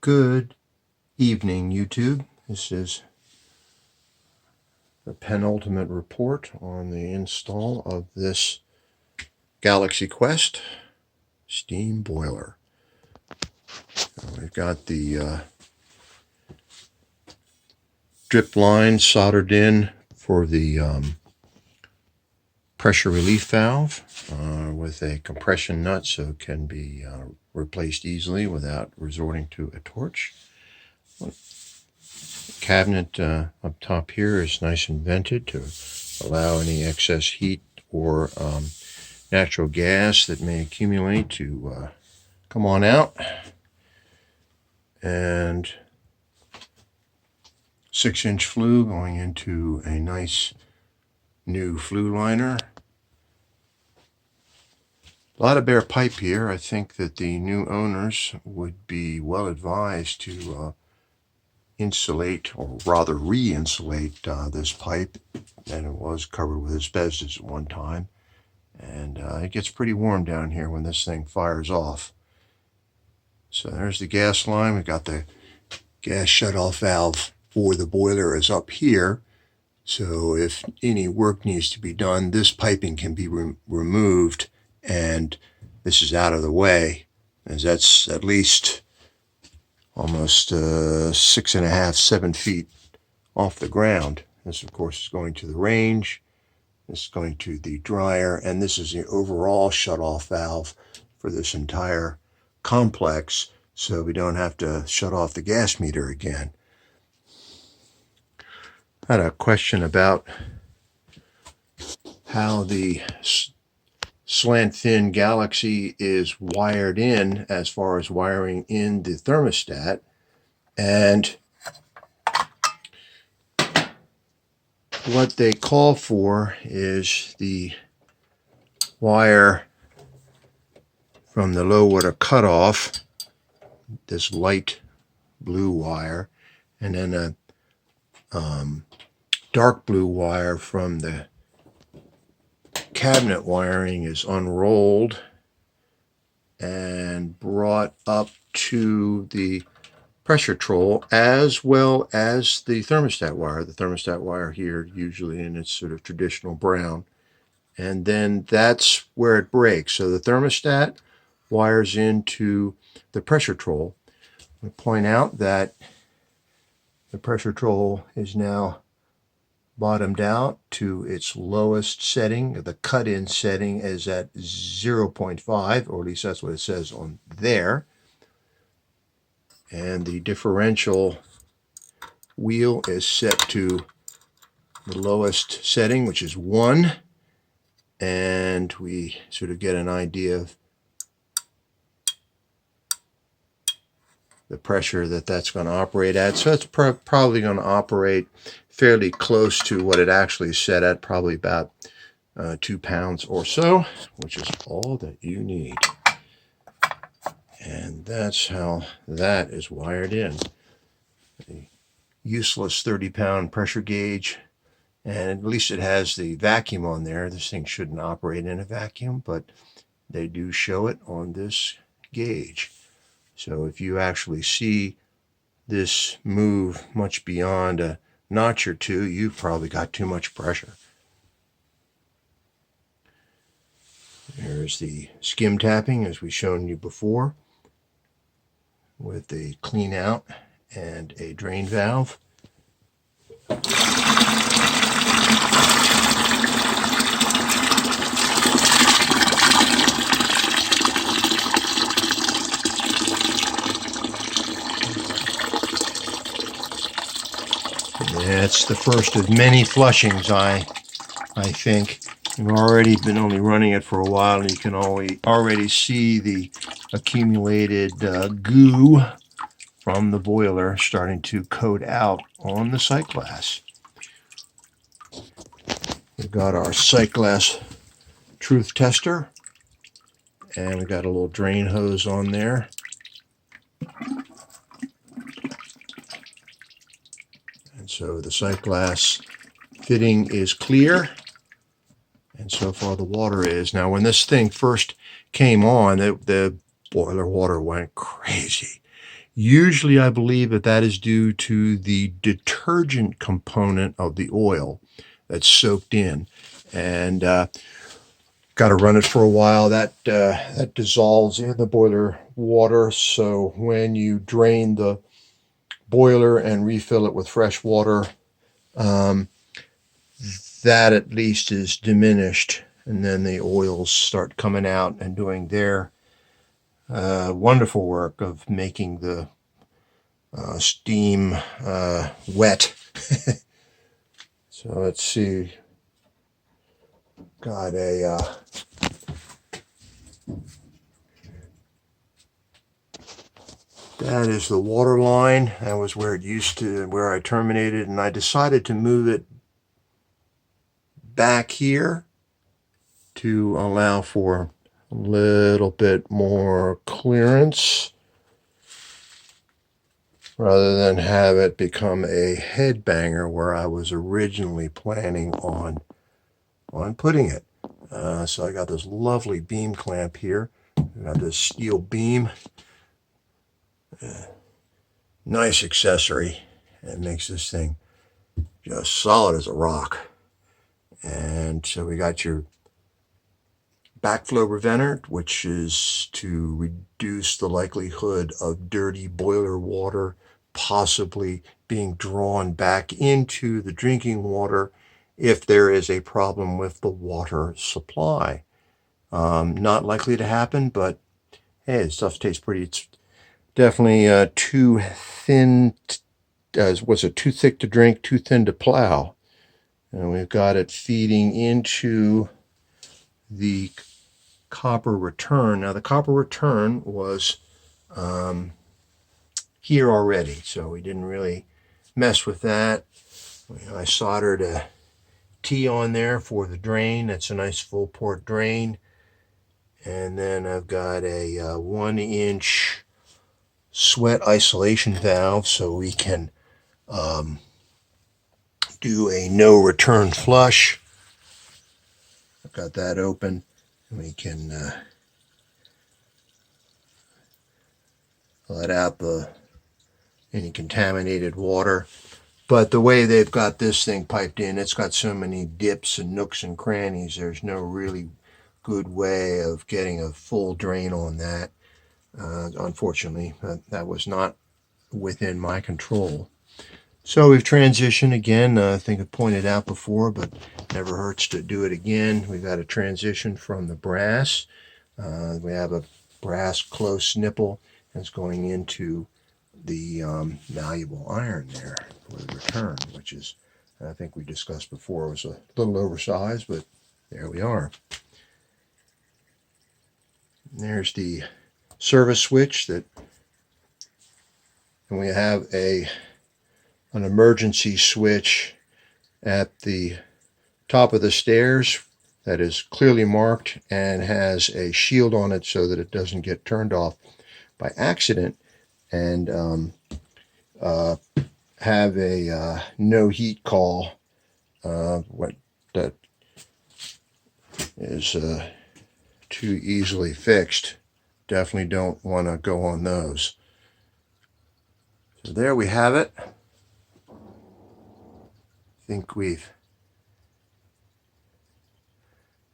Good evening, YouTube. This is the penultimate report on the install of this Galaxy Quest steam boiler. We've got the drip line soldered in for the pressure relief valve with a compression nut so it can be replaced easily without resorting to a torch. The cabinet up top here is nice and vented to allow any excess heat or natural gas that may accumulate to come on out. And 6-inch flue going into a nice new flue liner. A lot of bare pipe here. I think that the new owners would be well advised to insulate, or rather re-insulate this pipe. And it was covered with asbestos at one time. And it gets pretty warm down here when this thing fires off. So there's the gas line. We've got the gas shutoff valve for the boiler is up here. So if any work needs to be done, this piping can be removed, and this is out of the way, as that's at least almost 6.5, 7 feet off the ground. This, of course, is going to the range. This is going to the dryer, and this is the overall shutoff valve for this entire complex, so we don't have to shut off the gas meter again. I had a question about how the slant thin Galaxy is wired in as far as wiring in the thermostat, and what they call for is the wire from the low water cutoff, this light blue wire, and then a dark blue wire from the cabinet wiring is unrolled and brought up to the pressure control, as well as the thermostat wire. The thermostat wire here, usually in its sort of traditional brown. And then that's where it breaks. So the thermostat wires into the pressure control. I point out that the pressure control is now bottomed out to its lowest setting. The cut-in setting is at 0.5, or at least that's what it says on there. And the differential wheel is set to the lowest setting, which is 1. And we sort of get an idea of the pressure that that's going to operate at. So it's probably going to operate fairly close to what it actually is set at, probably about 2 pounds or so, which is all that you need. And that's how that is wired in. The useless 30-pound pressure gauge, and at least it has the vacuum on there. This thing shouldn't operate in a vacuum, but they do show it on this gauge. So if you actually see this move much beyond a notch or two, you've probably got too much pressure. There's the skim tapping, as we've shown you before, with a clean out and a drain valve. That's the first of many flushings, I think. We've already been only running it for a while, and you can already see the accumulated goo from the boiler starting to coat out on the sight glass. We've got our sight glass truth tester, and we've got a little drain hose on there. And so the sight glass fitting is clear, and so far the water is. Now when this thing first came on, the boiler water went crazy. Usually I believe that is due to the detergent component of the oil that's soaked in. And got to run it for a while. That dissolves in the boiler water, so when you drain the boiler and refill it with fresh water, that at least is diminished, and then the oils start coming out and doing their wonderful work of making the steam wet. So let's see, got a that is the water line. That was where it used to, where I terminated, and I decided to move it back here to allow for a little bit more clearance rather than have it become a headbanger where I was originally planning on putting it. So I got this lovely beam clamp here. I got this steel beam. Nice accessory. It makes this thing just solid as a rock. And so we got your Backflow Preventer, which is to reduce the likelihood of dirty boiler water possibly being drawn back into the drinking water if there is a problem with the water supply. Not likely to happen, but hey, the stuff tastes pretty. It's definitely too thin. Was it too thick to drink, too thin to plow? And we've got it feeding into the copper return. Now the copper return was here already, so we didn't really mess with that. I soldered a T on there for the drain. That's a nice full port drain. And then I've got a 1-inch sweat isolation valve so we can do a no return flush. I've got that open. We can let out any contaminated water. But the way they've got this thing piped in, it's got so many dips and nooks and crannies, there's no really good way of getting a full drain on that. Unfortunately, that was not within my control. So we've transitioned again. I think I pointed out before, but never hurts to do it again. We've got a transition from the brass. We have a brass close nipple that's going into the malleable iron there for the return, which is, I think we discussed before, was a little oversized, but there we are. There's the service switch and we have an emergency switch at the top of the stairs that is clearly marked and has a shield on it so that it doesn't get turned off by accident, and have a no heat call what that is too easily fixed. Definitely don't want to go on those. So there we have it. I think we've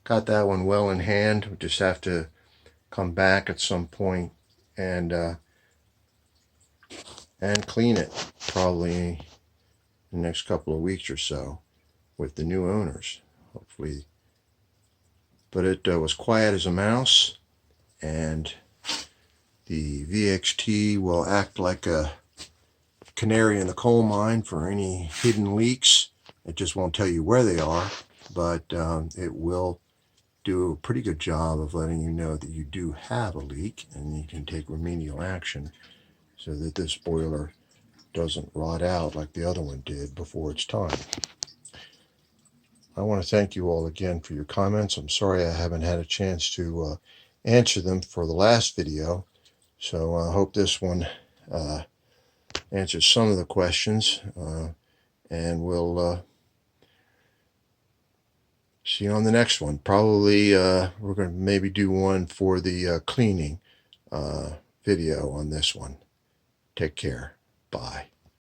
got that one well in hand. We just have to come back at some point and clean it, probably in the next couple of weeks or so with the new owners, hopefully. But it was quiet as a mouse, and the VXT will act like a canary in the coal mine for any hidden leaks. It just won't tell you where they are, but it will do a pretty good job of letting you know that you do have a leak and you can take remedial action so that this boiler doesn't rot out like the other one did before its time. I want to thank you all again for your comments. I'm sorry I haven't had a chance to answer them for the last video, so I hope this one answers some of the questions, and we'll see you on the next one. Probably we're going to maybe do one for the cleaning. video on this one. Take care. Bye.